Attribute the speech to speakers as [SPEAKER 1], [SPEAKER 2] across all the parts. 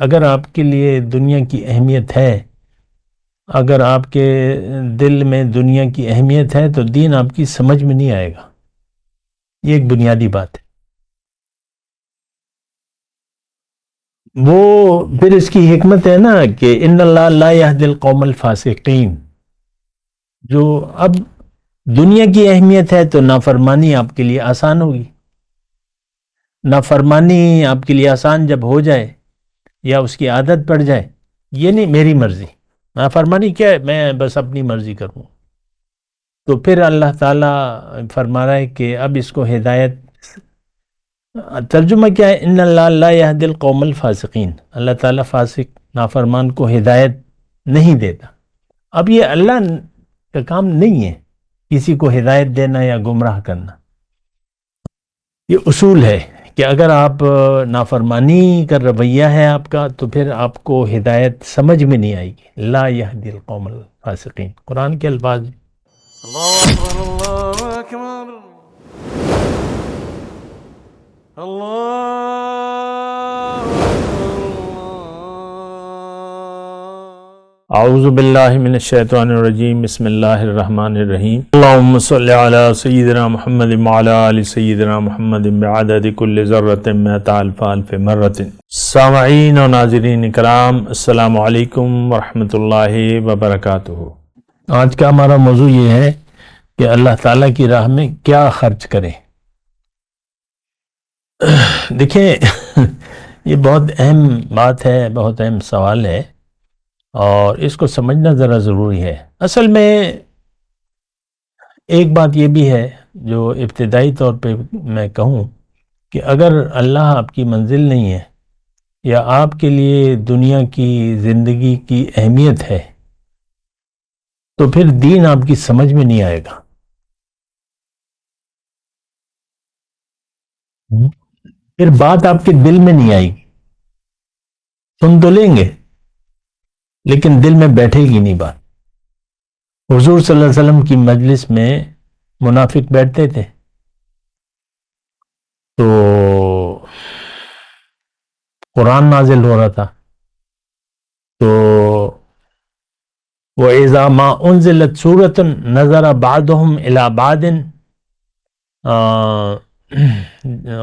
[SPEAKER 1] اگر آپ کے لیے دنیا کی اہمیت ہے، اگر آپ کے دل میں دنیا کی اہمیت ہے تو دین آپ کی سمجھ میں نہیں آئے گا۔ یہ ایک بنیادی بات ہے۔ وہ پھر اس کی حکمت ہے نا کہ ان اللہ لا یہدی القوم الفاسقین۔ جو اب دنیا کی اہمیت ہے تو نافرمانی آپ کے لیے آسان ہوگی۔ نافرمانی آپ کے لیے آسان جب ہو جائے یا اس کی عادت پڑ جائے، یہ نہیں میری مرضی، نافرمانی کیا ہے، میں بس اپنی مرضی کروں، تو پھر اللہ تعالیٰ فرما رہا ہے کہ اب اس کو ہدایت، ترجمہ کیا ہے، ان اللہ لا یہدی القوم الفاسقین، اللہ تعالیٰ فاسق نافرمان کو ہدایت نہیں دیتا۔ اب یہ اللہ کا کام نہیں ہے کسی کو ہدایت دینا یا گمراہ کرنا۔ یہ اصول ہے کہ اگر آپ نافرمانی کا رویہ ہے آپ کا تو پھر آپ کو ہدایت سمجھ میں نہیں آئے گی۔ لا یہدی القوم الفاسقین، قرآن کے الفاظ۔
[SPEAKER 2] اللہ اکبر، اللہ اکبر، اللہ
[SPEAKER 1] اعوذ باللہ من الشیطان الرجیم، بسم اللہ الرحمن الرحیم۔ اللہم صلی علی سیدنا محمد وعلی آل سیدنا محمد بعدد کل ذرۃ مئۃ الف الف مرۃ۔ سامعین و ناظرین اکرام، السلام علیکم ورحمۃ اللہ وبرکاتہ۔ آج کا ہمارا موضوع یہ ہے کہ اللہ تعالیٰ کی راہ میں کیا خرچ کریں۔ دیکھیں یہ بہت اہم بات ہے، بہت اہم سوال ہے، اور اس کو سمجھنا ذرا ضروری ہے۔ اصل میں ایک بات یہ بھی ہے جو ابتدائی طور پہ میں کہوں کہ اگر اللہ آپ کی منزل نہیں ہے یا آپ کے لیے دنیا کی زندگی کی اہمیت ہے تو پھر دین آپ کی سمجھ میں نہیں آئے گا۔ پھر بات آپ کے دل میں نہیں آئے گی، سن تو لیں گے لیکن دل میں بیٹھے گی نہیں بات۔ حضور صلی اللہ علیہ وسلم کی مجلس میں منافق بیٹھتے تھے تو قرآن نازل ہو رہا تھا، تو وَإِذَا مَا أُنزِلَتْ سُورَةٌ نَظَرَ بَعْضُهُمْ إِلَى بَعْضٍ،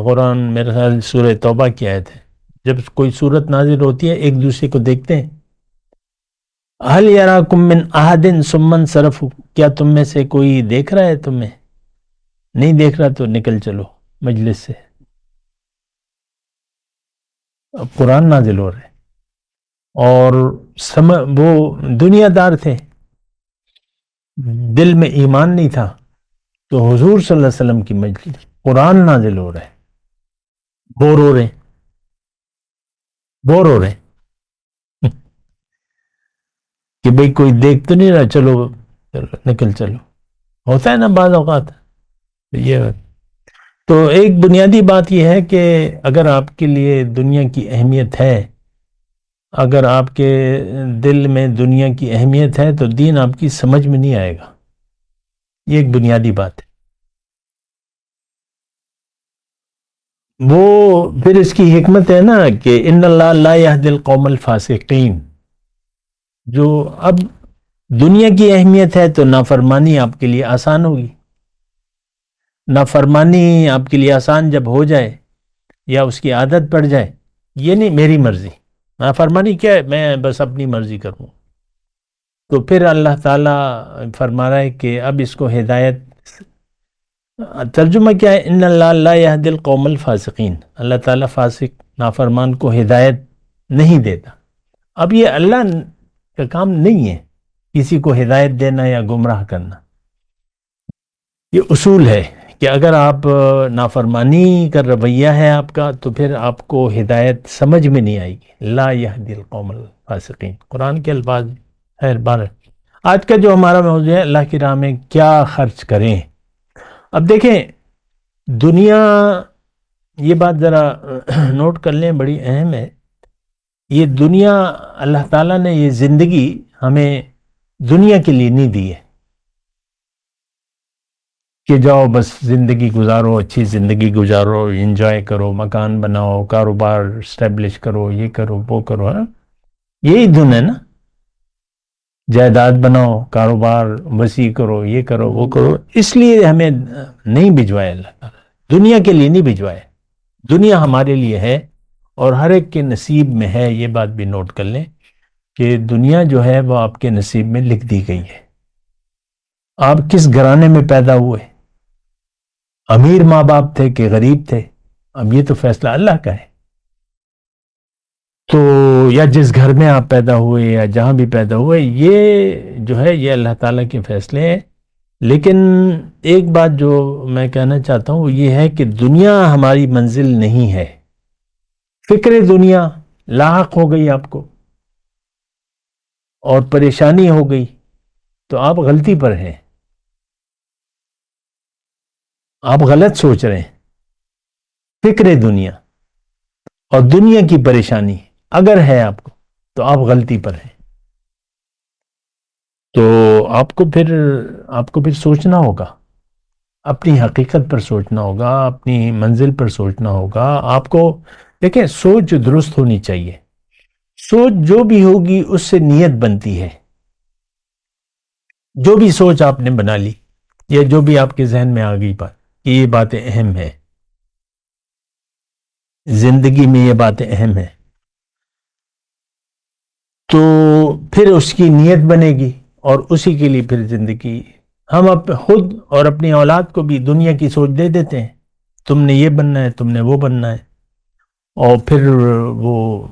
[SPEAKER 1] قرآن میرے خیال سورہ توبہ کی آیت ہے، جب کوئی صورت نازل ہوتی ہے ایک دوسرے کو دیکھتے ہیں، هَلْ يَرَاكُمْ مِنْ أَحَدٍ ثُمَّ انصَرَفُوا، کیا تم میں سے کوئی دیکھ رہا ہے تمہیں؟ نہیں دیکھ رہا تو نکل چلو مجلس سے۔ اب قرآن نازل ہو رہے اور وہ دنیا دار تھے، دل میں ایمان نہیں تھا، تو حضور صلی اللہ علیہ وسلم کی مجلس قرآن نازل ہو رہے، بور ہو رہے کہ بھئی کوئی دیکھ تو نہیں رہا، چلو نکل چلو، ہوتا ہے نا بعض اوقات یہ۔ تو ایک بنیادی بات یہ ہے کہ اگر آپ کے لیے دنیا کی اہمیت ہے، اگر آپ کے دل میں دنیا کی اہمیت ہے تو دین آپ کی سمجھ میں نہیں آئے گا۔ یہ ایک بنیادی بات ہے۔ وہ پھر اس کی حکمت ہے نا کہ ان اللہ لا یہدی القوم الفاسقین۔ جو اب دنیا کی اہمیت ہے تو نافرمانی آپ کے لیے آسان ہوگی۔ نافرمانی آپ کے لیے آسان جب ہو جائے یا اس کی عادت پڑ جائے، یہ نہیں میری مرضی، نافرمانی کیا ہے، میں بس اپنی مرضی کروں، تو پھر اللہ تعالیٰ فرما رہا ہے کہ اب اس کو ہدایت، ترجمہ کیا ہے، ان اللہ لا یہدی القوم الفاسقین، اللہ تعالیٰ فاسق نافرمان کو ہدایت نہیں دیتا۔ اب یہ اللہ کا کام نہیں ہے کسی کو ہدایت دینا یا گمراہ کرنا۔ یہ اصول ہے کہ اگر آپ نافرمانی کا رویہ ہے آپ کا تو پھر آپ کو ہدایت سمجھ میں نہیں آئے گی۔ لا یہدی القوم الفاسقین، قرآن کے الفاظ۔ خیر بار آج کا جو ہمارا موضوع ہے، اللہ کی راہ میں کیا خرچ کریں۔ اب دیکھیں دنیا، یہ بات ذرا نوٹ کر لیں، بڑی اہم ہے۔ یہ دنیا اللہ تعالیٰ نے یہ زندگی ہمیں دنیا کے لیے نہیں دی ہے۔ کہ جاؤ بس زندگی گزارو، اچھی زندگی گزارو، انجوائے کرو، مکان بناؤ، کاروبار اسٹیبلش کرو، یہ کرو وہ کرو، ہاں یہی دن ہے نا، جائیداد بناؤ، کاروبار وسیع کرو، یہ کرو وہ کرو. اس لیے ہمیں نہیں بھجوایا اللہ تعالیٰ، دنیا کے لیے نہیں بھجوایا. دنیا ہمارے لیے ہے، اور ہر ایک کے نصیب میں ہے. یہ بات بھی نوٹ کر لیں کہ دنیا جو ہے وہ آپ کے نصیب میں لکھ دی گئی ہے. آپ کس گھرانے میں پیدا ہوئے، امیر ماں باپ تھے کہ غریب تھے، اب یہ تو فیصلہ اللہ کا ہے. تو یا جس گھر میں آپ پیدا ہوئے یا جہاں بھی پیدا ہوئے، یہ جو ہے یہ اللہ تعالیٰ کے فیصلے ہیں. لیکن ایک بات جو میں کہنا چاہتا ہوں وہ یہ ہے کہ دنیا ہماری منزل نہیں ہے. فکر دنیا لاحق ہو گئی آپ کو اور پریشانی ہو گئی تو آپ غلطی پر ہیں، آپ غلط سوچ رہے ہیں. فکر دنیا اور دنیا کی پریشانی اگر ہے آپ کو تو آپ غلطی پر ہیں. تو آپ کو پھر سوچنا ہوگا، اپنی حقیقت پر سوچنا ہوگا، اپنی منزل پر سوچنا ہوگا. آپ کو دیکھیں، سوچ درست ہونی چاہیے. سوچ جو بھی ہوگی اس سے نیت بنتی ہے. جو بھی سوچ آپ نے بنا لی یا جو بھی آپ کے ذہن میں آ گئی بات کہ یہ باتیں اہم ہیں، زندگی میں یہ باتیں اہم ہیں، تو پھر اس کی نیت بنے گی اور اسی کے لیے پھر زندگی. ہم خود اور اپنی اولاد کو بھی دنیا کی سوچ دے دیتے ہیں، تم نے یہ بننا ہے، تم نے وہ بننا ہے. اور پھر وہ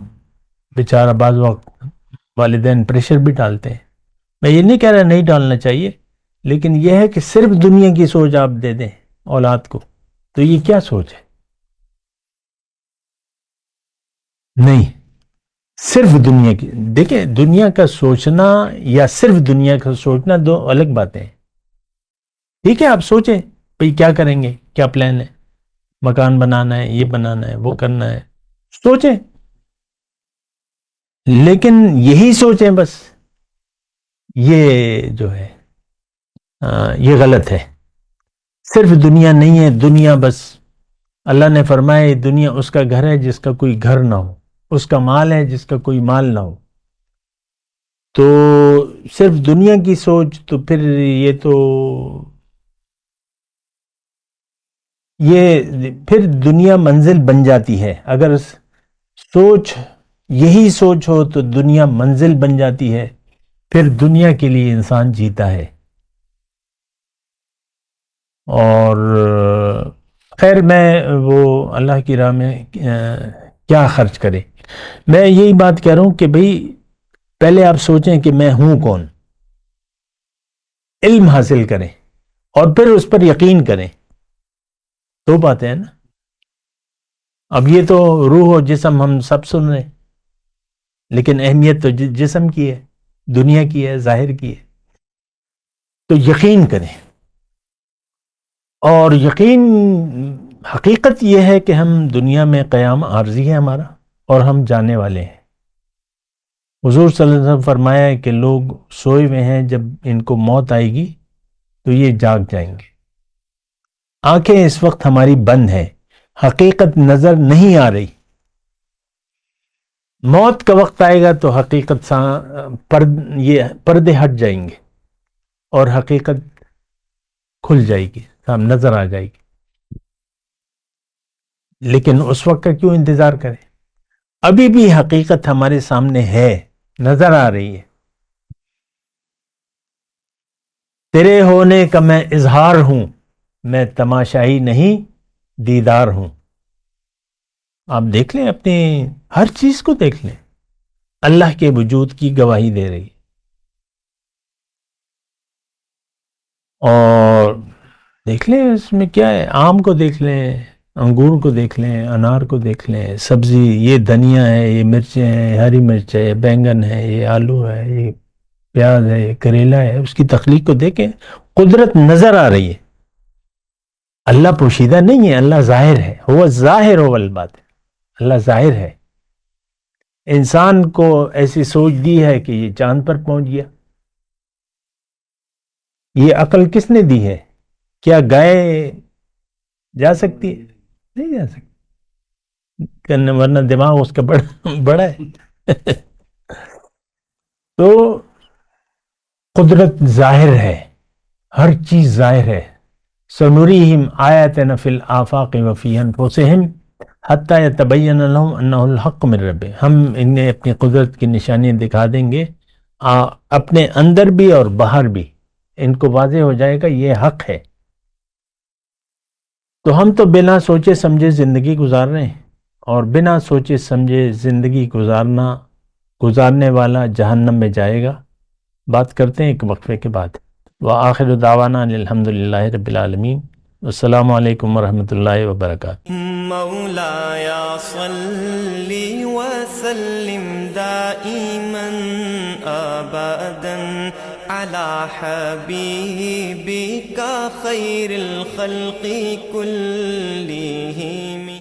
[SPEAKER 1] بیچارہ بعض وقت والدین پریشر بھی ڈالتے ہیں. میں یہ نہیں کہہ رہا نہیں ڈالنا چاہیے، لیکن یہ ہے کہ صرف دنیا کی سوچ آپ دے دیں اولاد کو تو یہ کیا سوچ ہے؟ نہیں، صرف دنیا کی. دیکھیں، دنیا کا سوچنا یا صرف دنیا کا سوچنا دو الگ باتیں ہیں. ٹھیک ہے، آپ سوچیں بھئی کیا کریں گے، کیا پلان ہے، مکان بنانا ہے، یہ بنانا ہے، وہ کرنا ہے، سوچیں. لیکن یہی سوچیں بس، یہ جو ہے یہ غلط ہے. صرف دنیا نہیں ہے، دنیا بس اللہ نے فرمایا دنیا اس کا گھر ہے جس کا کوئی گھر نہ ہو، اس کا مال ہے جس کا کوئی مال نہ ہو. تو صرف دنیا کی سوچ تو پھر دنیا منزل بن جاتی ہے. اگر سوچ یہی سوچ ہو تو دنیا منزل بن جاتی ہے، پھر دنیا کے لیے انسان جیتا ہے. اور خیر، میں وہ اللہ کی راہ میں کیا خرچ کرے. میں یہی بات کہہ رہا ہوں کہ بھئی پہلے آپ سوچیں کہ میں ہوں کون، علم حاصل کریں اور پھر اس پر یقین کریں. دو باتیں ہیں نا. اب یہ تو روح و جسم ہم سب سن رہے ہیں، لیکن اہمیت تو جسم کی ہے، دنیا کی ہے، ظاہر کی ہے. تو یقین کریں، اور یقین حقیقت یہ ہے کہ ہم دنیا میں قیام عارضی ہے ہمارا، اور ہم جانے والے ہیں. حضور صلی اللہ علیہ وسلم فرمایا ہے کہ لوگ سوئے ہوئے ہیں، جب ان کو موت آئے گی تو یہ جاگ جائیں گے. آنکھیں اس وقت ہماری بند ہیں، حقیقت نظر نہیں آ رہی. موت کا وقت آئے گا تو حقیقت یہ پردے ہٹ جائیں گے اور حقیقت کھل جائے گی، ہم نظر آ جائے گی. لیکن اس وقت کا کیوں انتظار کریں؟ ابھی بھی حقیقت ہمارے سامنے ہے، نظر آ رہی ہے. تیرے ہونے کا میں اظہار ہوں، میں تماشائی نہیں دیدار ہوں. آپ دیکھ لیں، اپنے ہر چیز کو دیکھ لیں، اللہ کے وجود کی گواہی دے رہی. اور دیکھ لیں اس میں کیا ہے، آم کو دیکھ لیں، انگور کو دیکھ لیں، انار کو دیکھ لیں، سبزی، یہ دھنیا ہے، یہ مرچیں ہیں، ہری مرچ ہے، یہ بینگن ہے، یہ آلو ہے، یہ پیاز ہے، یہ کریلا ہے. اس کی تخلیق کو دیکھیں، قدرت نظر آ رہی ہے. اللہ پوشیدہ نہیں ہے، اللہ ظاہر ہے. وہ ظاہر ہو والبات، اللہ ظاہر ہے. انسان کو ایسی سوچ دی ہے کہ یہ چاند پر پہنچ گیا. یہ عقل کس نے دی ہے؟ کیا گائے جا سکتی ہے؟ نہیں جا سکتی، ورنہ دماغ اس کا بڑا ہے تو قدرت ظاہر ہے، ہر چیز ظاہر ہے. سنریہم آیاتنا فی الآفاق وفی انفسہم حتی یتبین لہم انہ الحق من ربہم. ہم انہیں اپنی قدرت کی نشانیاں دکھا دیں گے، اپنے اندر بھی اور باہر بھی ان کو واضح ہو جائے گا یہ حق ہے. تو ہم تو بنا سوچے سمجھے زندگی گزار رہے ہیں، اور بنا سوچے سمجھے زندگی گزارنے والا جہنم میں جائے گا. بات کرتے ہیں ایک وقفے کے بعد. وآخر دعوانا الحمدللہ رب العالمین. السلام علیکم ورحمۃ اللہ وبرکاتہ.
[SPEAKER 3] مولاي صل وسلم دائما ابدا على حبيبك خير الخلق كلهم.